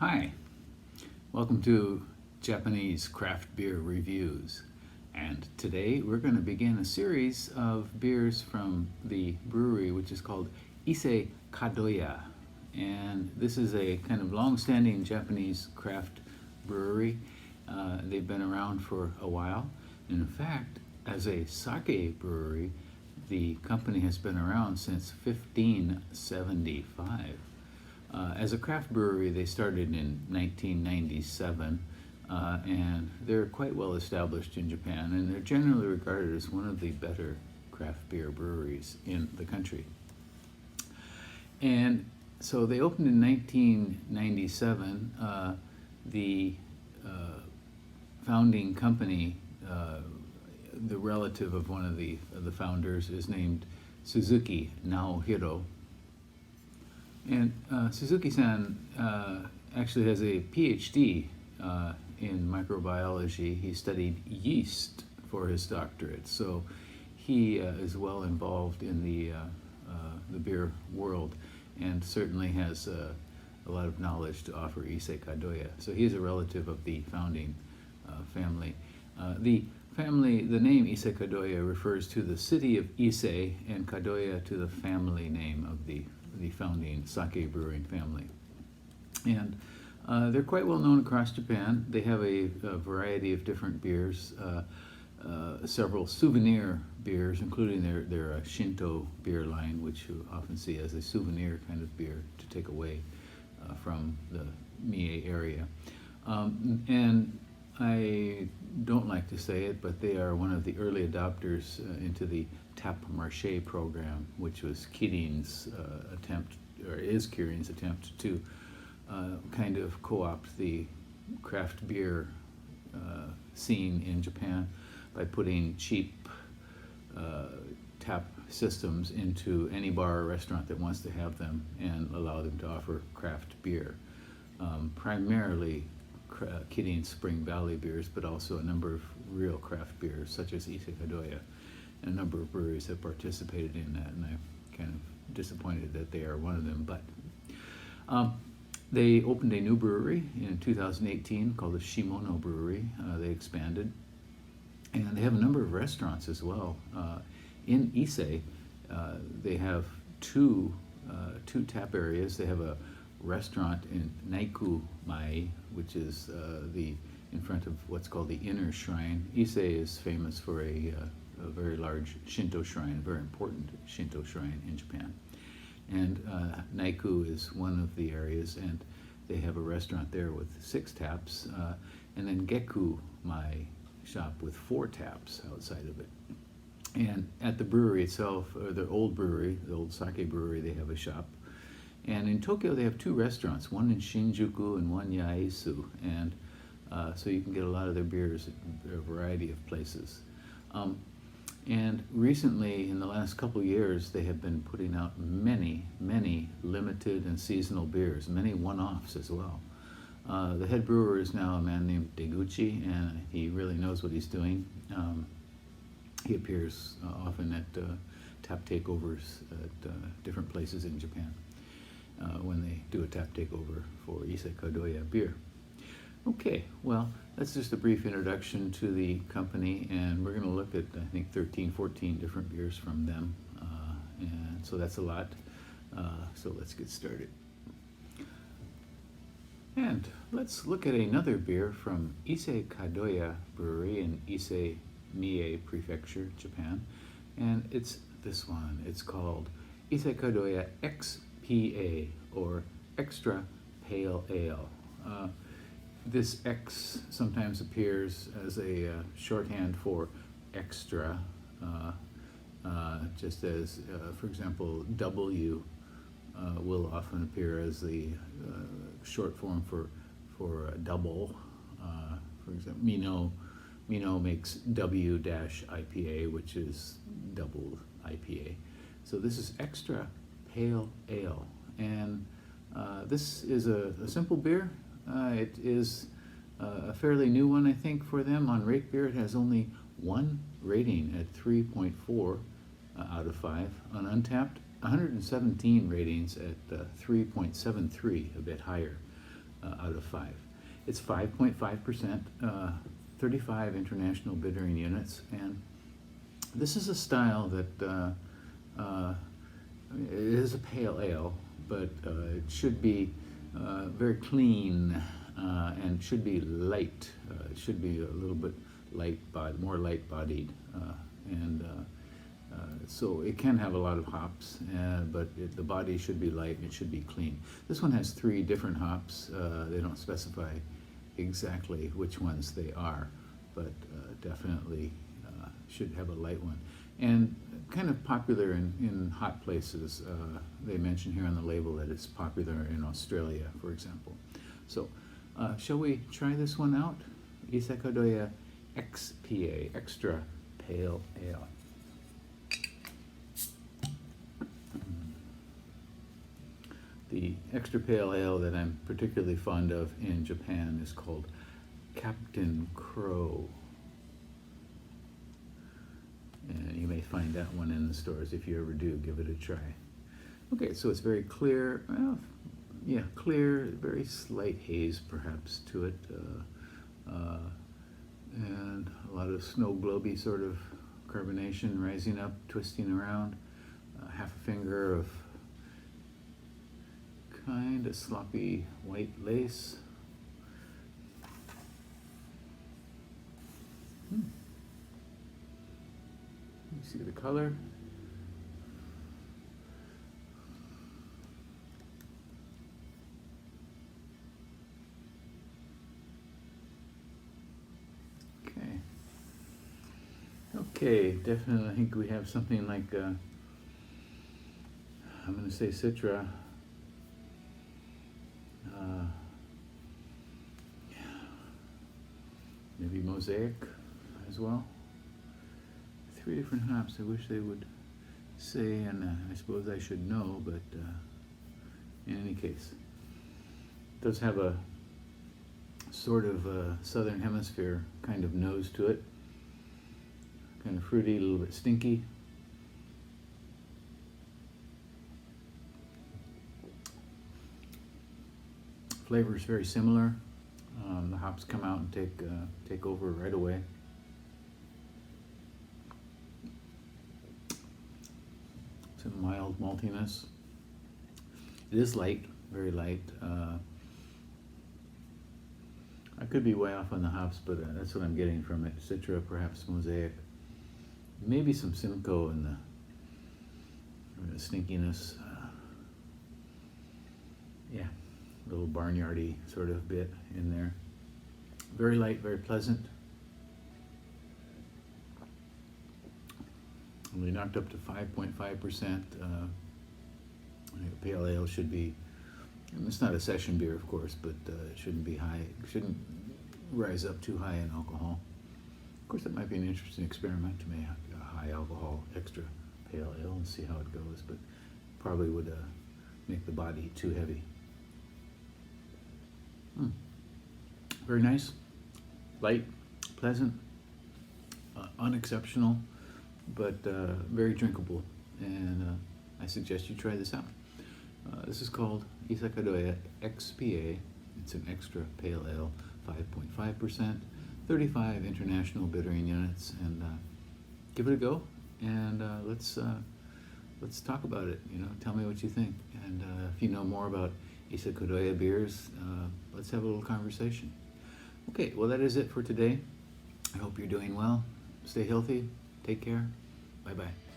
Hi, welcome to Japanese Craft Beer Reviews. And today we're going to begin a series of beers from the brewery which is called Ise Kadoya. And this is a kind of long-standing Japanese craft brewery. They've been around for a while. And in fact, as a sake brewery, the company has been around since 1575. As a craft brewery, they started in 1997, and they're quite well established in Japan, and they're generally regarded as one of the better craft beer breweries in the country. And so they opened in 1997. The founding company, the relative of one of the founders, is named Suzuki Naohiro. And Suzuki-san actually has a PhD in microbiology. He studied yeast for his doctorate, so he is well involved in the beer world, and certainly has a lot of knowledge to offer Ise Kadoya. So he is a relative of the founding family. The name Ise Kadoya refers to the city of Ise, and Kadoya to the family name of the founding sake brewing family. And they're quite well known across Japan. They have a variety of different beers, several souvenir beers, including their Shinto beer line, which you often see as a souvenir kind of beer to take away from the Mie area. And I don't like to say it, but they are one of the early adopters into the Tap Marché program, which was Kirin's attempt to kind of co-opt the craft beer scene in Japan by putting cheap tap systems into any bar or restaurant that wants to have them and allow them to offer craft beer. Primarily Kirin Spring Valley beers, but also a number of real craft beers such as Ise Kadoya. And a number of breweries have participated in that, and I'm kind of disappointed that they are one of them. But they opened a new brewery in 2018 called the Shimono Brewery. They expanded, and they have a number of restaurants as well. In Ise, they have two tap areas. They have a restaurant in Naiku Mai, which is in front of what's called the Inner Shrine. Ise is famous for a very large Shinto shrine, a very important Shinto shrine in Japan. And Naiku is one of the areas, and they have a restaurant there with 6 taps, and then Geku Mai shop with 4 taps outside of it. And at the brewery itself, or the old brewery, the old sake brewery, they have a shop. And in Tokyo, they have 2 restaurants, one in Shinjuku and one Yaesu, and so you can get a lot of their beers at a variety of places. And recently, in the last couple years, they have been putting out many limited and seasonal beers, many one-offs as well. The head brewer is now a man named Deguchi, and he really knows what he's doing. He appears often at tap takeovers at different places in Japan when they do a tap takeover for Ise Kadoya beer. Okay, well, that's just a brief introduction to the company, and we're going to look at, I think, 14 different beers from them, and so that's a lot. So let's get started. And let's look at another beer from Ise Kadoya Brewery in Ise, Mie Prefecture, Japan, and it's this one. It's called Ise Kadoya XPA, or Extra Pale Ale. This X sometimes appears as a shorthand for extra, just as, for example, W will often appear as the short form for double. For example, Mino makes W-IPA, which is double IPA. So this is Extra Pale Ale, and this is a simple beer. It is a fairly new one, I think, for them. On Rate Beer, it has only 1 rating at 3.4 out of 5. On Untapped, 117 ratings at 3.73, a bit higher. out of 5. It's 5.5%, 35 international bittering units, and this is a style that it is a pale ale, but it should be very clean and should be light. It should be a little bit more light-bodied, and so it can have a lot of hops, but the body should be light and it should be clean. This one has 3 different hops. They don't specify exactly which ones they are, but definitely should have a light one. And kind of popular in hot places. They mention here on the label that it's popular in Australia, for example. So, shall we try this one out? Ise Kadoya XPA, Extra Pale Ale. The extra pale ale that I'm particularly fond of in Japan is called Captain Crow. And you may find that one in the stores. If you ever do, give it a try. Okay, so it's very clear. Well, yeah, clear, very slight haze perhaps to it. And a lot of snow globy sort of carbonation rising up, twisting around. Half a finger of kind of sloppy white lace. You see the color? Okay, definitely I think we have something like, I'm going to say Citra. Maybe Mosaic as well. 3 different hops. I wish they would say, and I suppose I should know, but in any case, it does have a sort of southern hemisphere kind of nose to it. Kind of fruity, a little bit stinky. Flavor is very similar. The hops come out and take over right away. Some mild maltiness. It is light, very light. I could be way off on the hops, but that's what I'm getting from it. Citra, perhaps Mosaic. Maybe some Simcoe in the stinkiness. Yeah, a little barnyardy sort of bit in there. Very light, very pleasant. We knocked up to 5.5%. Pale ale should be, and it's not a session beer, of course, but it shouldn't be high. It shouldn't rise up too high in alcohol. Of course, that might be an interesting experiment to make a high alcohol extra pale ale and see how it goes, but probably would make the body too heavy. Very nice, light, pleasant, unexceptional, but very drinkable, and I suggest you try this out. This is called Ise Kadoya XPA. It's an extra pale ale, 5.5%, 35 international bittering units, and give it a go, and let's talk about it. Tell me what you think, and if you know more about Ise Kadoya beers, let's have a little conversation. Okay, well, that is it for today. I hope you're doing well. Stay healthy. Take care. Bye-bye.